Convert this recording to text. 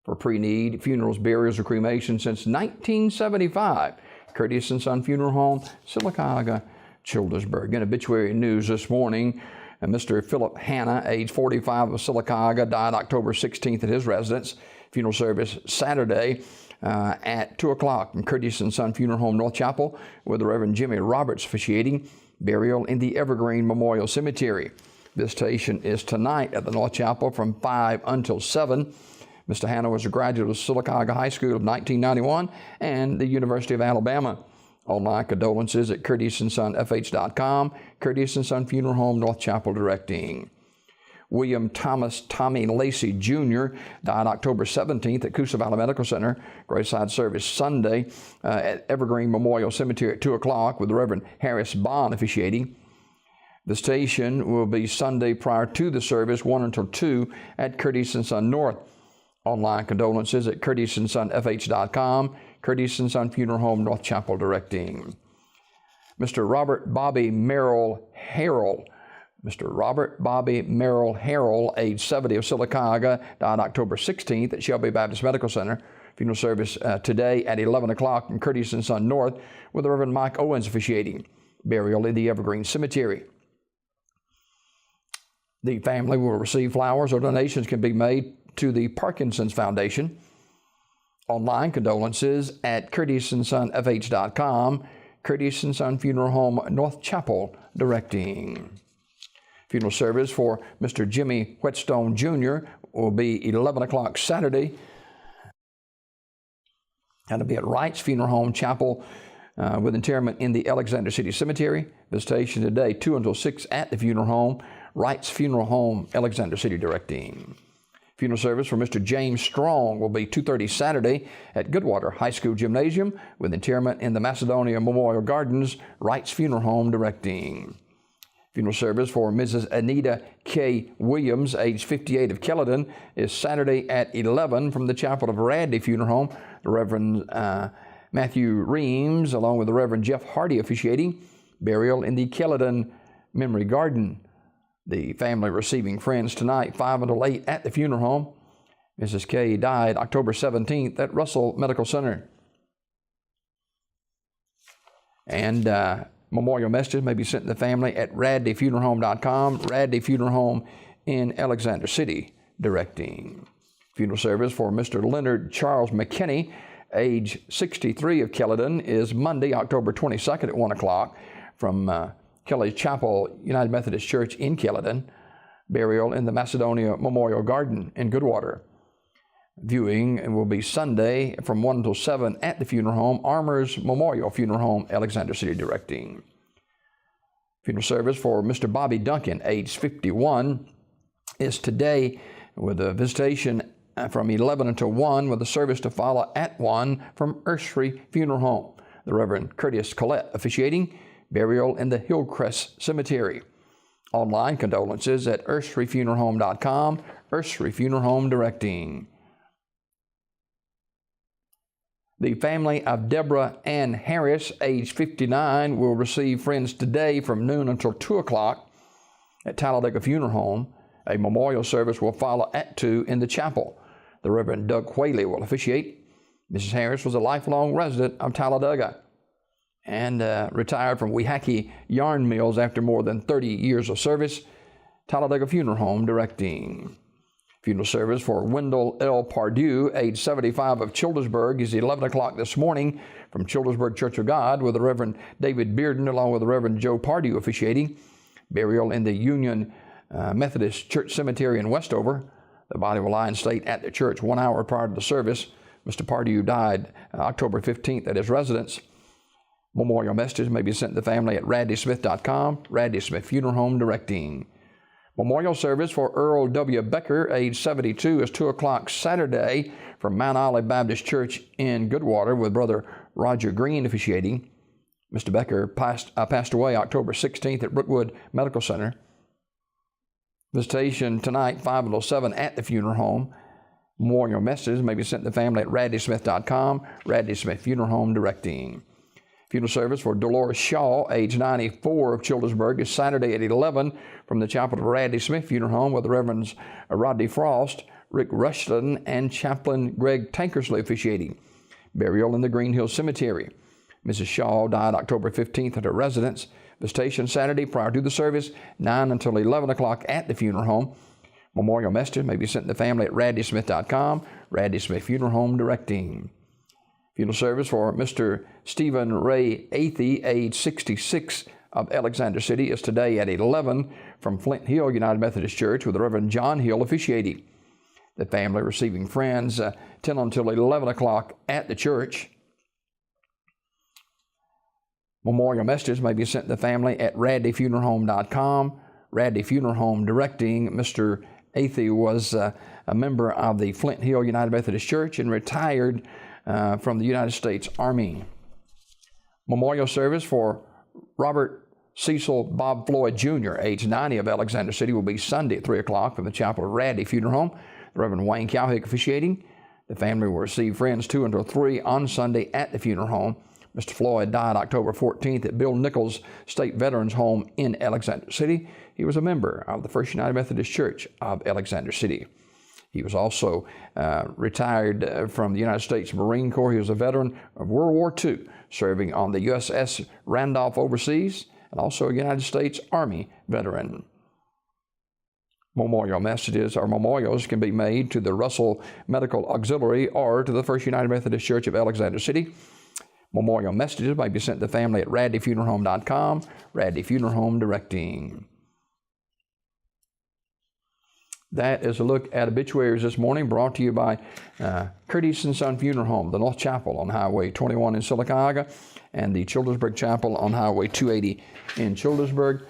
for pre-need funerals, burials, or cremation since 1975. Curtis and Son Funeral Home, Sylacauga, Childersburg. In obituary news this morning, Mr. Philip Hanna, age 45 of Sylacauga, died October 16th at his residence. Funeral service Saturday at 2 o'clock in Curtis and Son Funeral Home, North Chapel, with the Reverend Jimmy Roberts officiating. Burial in the Evergreen Memorial Cemetery. Visitation is tonight at the North Chapel from 5 until 7. Mr. Hanna was a graduate of Sylacauga High School of 1991 and the University of Alabama. Online condolences at CurtisandSonFH.com. Curtis and Son Funeral Home, North Chapel, directing. William Thomas Tommy Lacey Jr. died October 17th at Coosa Valley Medical Center. Graveside service Sunday at Evergreen Memorial Cemetery at 2 o'clock with the Reverend Harris Bond officiating. The station will be Sunday prior to the service, 1 until 2 at Curtis and Son North. Online condolences at CurtisandSonFH.com. Curtis and Son Funeral Home, North Chapel, directing. Mr. Robert Bobby Merrill Harrell. Mr. Robert Bobby Merrill Harrell, age 70 of Sylacauga, died October 16th at Shelby Baptist Medical Center. Funeral service today at 11 o'clock in Curtis and Son North with the Reverend Mike Owens officiating. Burial in the Evergreen Cemetery. The family will receive flowers or donations can be made to the Parkinson's Foundation. Online condolences at CurtisandSonFH.com. Curtis and Son Funeral Home, North Chapel, directing. Funeral service for Mr. Jimmy Whetstone Jr. will be 11 o'clock Saturday. That'll be at Wright's Funeral Home Chapel with interment in the Alexander City Cemetery. Visitation today, 2 until 6 at the funeral home. Wright's Funeral Home, Alexander City, directing. Funeral service for Mr. James Strong will be 2:30 Saturday at Goodwater High School Gymnasium with interment in the Macedonia Memorial Gardens. Wright's Funeral Home, directing. Funeral service for Mrs. Anita K. Williams, age 58 of Kelladon, is Saturday at 11 from the Chapel of Radley Funeral Home. The Reverend Matthew Reams, along with the Reverend Jeff Hardy officiating. Burial in the Kelladon Memory Garden. The family receiving friends tonight, 5 until 8 at the funeral home. Mrs. K. died October 17th at Russell Medical Center. And memorial messages may be sent to the family at radleyfuneralhome.com. Radley Funeral Home in Alexander City, directing. Funeral service for Mr. Leonard Charles McKinney, age 63 of Kelladon, is Monday, October 22nd at 1 o'clock from Kelly's Chapel United Methodist Church in Kelladon. Burial in the Macedonia Memorial Garden in Goodwater. Viewing will be Sunday from 1 until 7 at the funeral home, Armours Memorial Funeral Home, Alexander City, directing. Funeral service for Mr. Bobby Duncan, age 51, is today with a visitation from 11 until 1 with a service to follow at 1 from Ursery Funeral Home. The Reverend Curtis Collette officiating. Burial in the Hillcrest Cemetery. Online condolences at urseryfuneralhome.com. Ursery Funeral Home, directing. The family of Deborah Ann Harris, age 59, will receive friends today from noon until 2 o'clock at Talladega Funeral Home. A memorial service will follow at 2 in the chapel. The Reverend Doug Whaley will officiate. Mrs. Harris was a lifelong resident of Talladega and retired from Weehawkee Yarn Mills after more than 30 years of service. Talladega Funeral Home, directing. Funeral service for Wendell L. Pardue, age 75 of Childersburg, is 11 o'clock this morning from Childersburg Church of God with the Reverend David Bearden along with the Reverend Joe Pardue officiating. Burial in the Union Methodist Church Cemetery in Westover. The body will lie in state at the church 1 hour prior to the service. Mr. Pardue died October 15th at his residence. Memorial messages may be sent to the family at radleysmith.com. Radley Smith Funeral Home, directing. Memorial service for Earl W. Becker, age 72, is 2 o'clock Saturday from Mount Olive Baptist Church in Goodwater with Brother Roger Green officiating. Mr. Becker passed away October 16th at Brookwood Medical Center. Visitation tonight, 5 until 7 at the funeral home. Memorial messages may be sent to the family at radleysmith.com. Radley Smith Funeral Home, directing. Funeral service for Dolores Shaw, age 94 of Childersburg, is Saturday at 11 from the Chapel of Radley Smith Funeral Home with the Reverends Rodney Frost, Rick Rushton and Chaplain Greg Tankersley officiating. Burial in the Green Hill Cemetery. Mrs. Shaw died October 15th at her residence. Visitation Saturday prior to the service, 9 until 11 o'clock at the funeral home. Memorial messages may be sent to the family at raddysmith.com. Raddy Smith Funeral Home directing. Funeral service for Mr. Stephen Ray Athey, age 66, of Alexander City, is today at 11 from Flint Hill United Methodist Church, with the Reverend John Hill officiating. The family receiving friends 10 until 11 o'clock at the church. Memorial messages may be sent to the family at raddyfuneralhome.com. Raddy Funeral Home directing. Mr. Athey was a member of the Flint Hill United Methodist Church and retired from the United States Army. Memorial service for Robert Cecil Bob Floyd Jr., age 90, of Alexander City, will be Sunday at 3 o'clock from the chapel of Raddy Funeral Home. The Reverend Wayne Cowhick officiating. The family will receive friends 2 until 3 on Sunday at the funeral home. Mr. Floyd died October 14th at Bill Nichols State Veterans Home in Alexander City. He was a member of the First United Methodist Church of Alexander City. He was also retired from the United States Marine Corps. He was a veteran of World War II, serving on the USS Randolph overseas, and also a United States Army veteran. Memorial messages or memorials can be made to the Russell Medical Auxiliary or to the First United Methodist Church of Alexander City. Memorial messages may be sent to the family at raddyfuneralhome.com. Raddy Funeral Home directing. That is a look at obituaries this morning, brought to you by Curtis & Son Funeral Home, the North Chapel on Highway 21 in Sylacauga, and the Childersburg Chapel on Highway 280 in Childersburg.